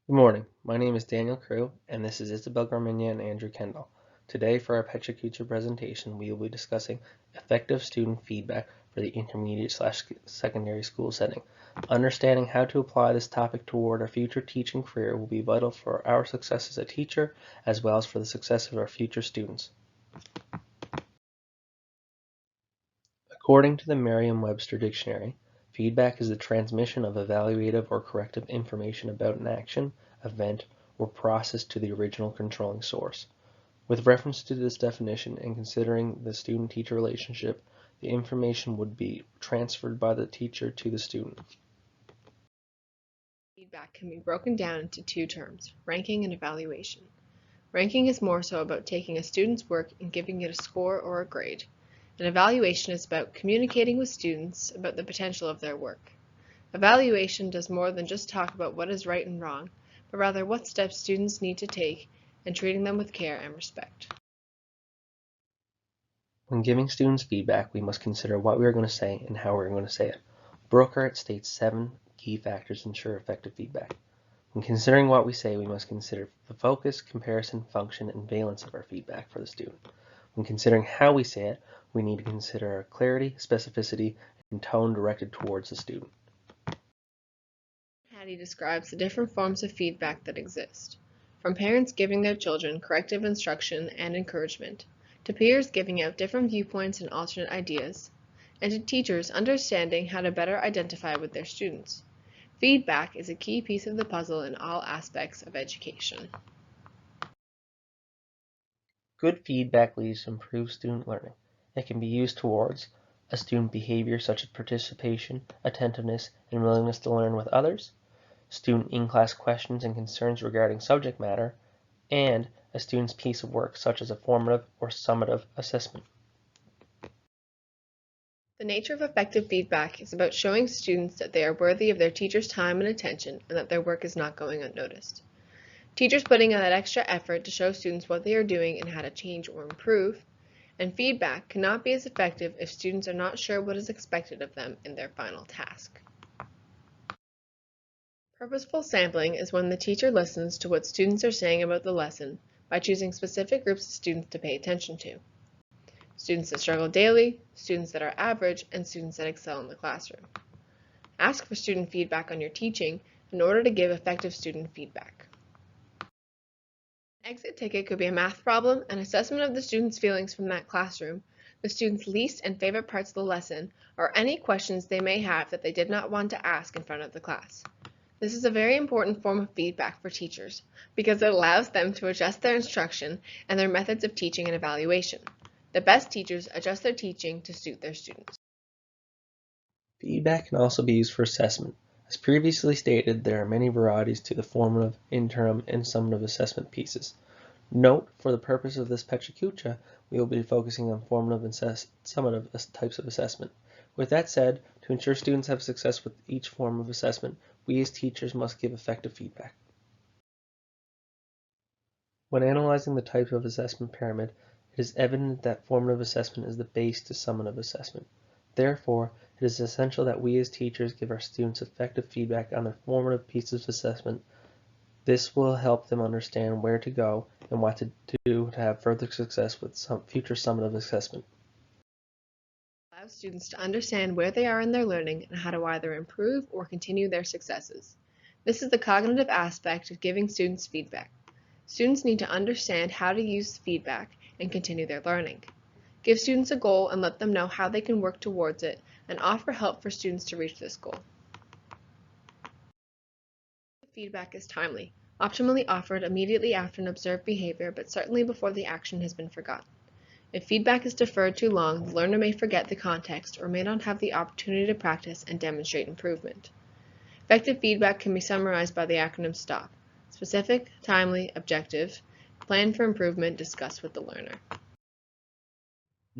Good morning. My name is Daniel Crew, and this is Isabel Garminia and Andrew Kendall. Today, for our Pecha Kucha presentation, we will be discussing effective student feedback for the intermediate/secondary school setting. Understanding how to apply this topic toward our future teaching career will be vital for our success as a teacher, as well as for the success of our future students. According to the Merriam-Webster Dictionary, feedback is the transmission of evaluative or corrective information about an action, event, or process to the original controlling source. With reference to this definition and considering the student-teacher relationship, the information would be transferred by the teacher to the student. Feedback can be broken down into two terms, ranking and evaluation. Ranking is more so about taking a student's work and giving it a score or a grade. An evaluation is about communicating with students about the potential of their work. Evaluation does more than just talk about what is right and wrong, but rather what steps students need to take and treating them with care and respect. When giving students feedback, we must consider what we are going to say and how we are going to say it. Brookhart states 7 key factors ensure effective feedback. When considering what we say, we must consider the focus, comparison, function, and valence of our feedback for the student. When considering how we say it, we need to consider our clarity, specificity, and tone directed towards the student. Hattie describes the different forms of feedback that exist, from parents giving their children corrective instruction and encouragement, to peers giving out different viewpoints and alternate ideas, and to teachers understanding how to better identify with their students. Feedback is a key piece of the puzzle in all aspects of education. Good feedback leads to improved student learning. It can be used towards a student behavior such as participation, attentiveness, and willingness to learn with others, student in-class questions and concerns regarding subject matter, and a student's piece of work such as a formative or summative assessment. The nature of effective feedback is about showing students that they are worthy of their teacher's time and attention and that their work is not going unnoticed. Teachers putting in that extra effort to show students what they are doing and how to change or improve, and feedback cannot be as effective if students are not sure what is expected of them in their final task. Purposeful sampling is when the teacher listens to what students are saying about the lesson by choosing specific groups of students to pay attention to. Students that struggle daily, students that are average, and students that excel in the classroom. Ask for student feedback on your teaching in order to give effective student feedback. An exit ticket could be a math problem, an assessment of the student's feelings from that classroom, the student's least and favorite parts of the lesson, or any questions they may have that they did not want to ask in front of the class. This is a very important form of feedback for teachers because it allows them to adjust their instruction and their methods of teaching and evaluation. The best teachers adjust their teaching to suit their students. Feedback can also be used for assessment. As previously stated, there are many varieties to the formative, interim, and summative assessment pieces. Note, for the purpose of this Pecha Kucha, we will be focusing on formative and summative types of assessment. With that said, to ensure students have success with each form of assessment, we as teachers must give effective feedback. When analyzing the types of assessment pyramid, it is evident that formative assessment is the base to summative assessment. Therefore, it is essential that we as teachers give our students effective feedback on their formative pieces of assessment. This will help them understand where to go and what to do to have further success with some future summative assessment. It allows students to understand where they are in their learning and how to either improve or continue their successes. This is the cognitive aspect of giving students feedback. Students need to understand how to use feedback and continue their learning. Give students a goal and let them know how they can work towards it, and offer help for students to reach this goal. Feedback is timely, optimally offered immediately after an observed behavior, but certainly before the action has been forgotten. If feedback is deferred too long, the learner may forget the context or may not have the opportunity to practice and demonstrate improvement. Effective feedback can be summarized by the acronym STOP: specific, timely, objective, plan for improvement, discuss with the learner.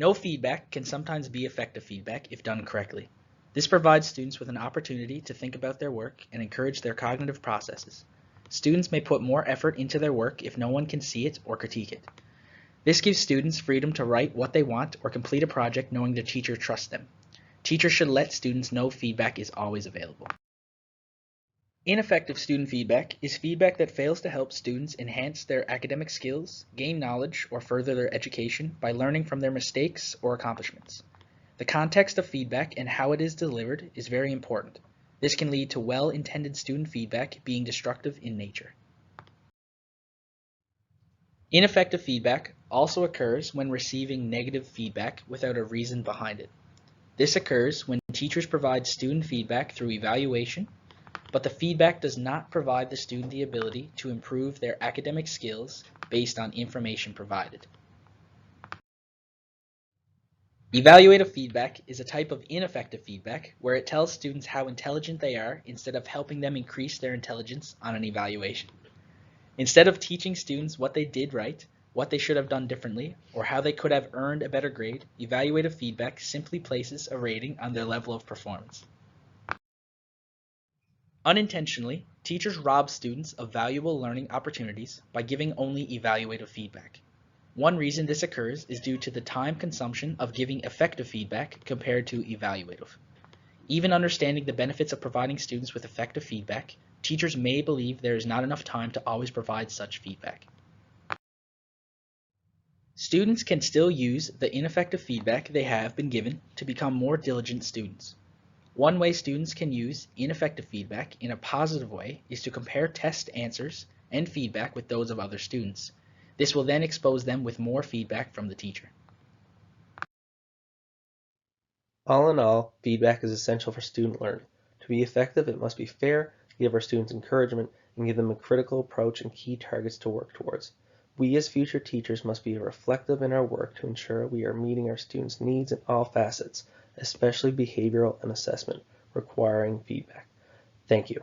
No feedback can sometimes be effective feedback if done correctly. This provides students with an opportunity to think about their work and encourage their cognitive processes. Students may put more effort into their work if no one can see it or critique it. This gives students freedom to write what they want or complete a project knowing the teacher trusts them. Teachers should let students know feedback is always available. Ineffective student feedback is feedback that fails to help students enhance their academic skills, gain knowledge, or further their education by learning from their mistakes or accomplishments. The context of feedback and how it is delivered is very important. This can lead to well-intended student feedback being destructive in nature. Ineffective feedback also occurs when receiving negative feedback without a reason behind it. This occurs when teachers provide student feedback through evaluation, but the feedback does not provide the student the ability to improve their academic skills based on information provided. Evaluative feedback is a type of ineffective feedback where it tells students how intelligent they are instead of helping them increase their intelligence on an evaluation. Instead of teaching students what they did right, what they should have done differently, or how they could have earned a better grade, evaluative feedback simply places a rating on their level of performance. Unintentionally, teachers rob students of valuable learning opportunities by giving only evaluative feedback. One reason this occurs is due to the time consumption of giving effective feedback compared to evaluative. Even understanding the benefits of providing students with effective feedback, teachers may believe there is not enough time to always provide such feedback. Students can still use the ineffective feedback they have been given to become more diligent students. One way students can use ineffective feedback in a positive way is to compare test answers and feedback with those of other students. This will then expose them with more feedback from the teacher. All in all, feedback is essential for student learning. To be effective, it must be fair, give our students encouragement, and give them a critical approach and key targets to work towards. We as future teachers must be reflective in our work to ensure we are meeting our students' needs in all facets, especially behavioral and assessment, requiring feedback. Thank you.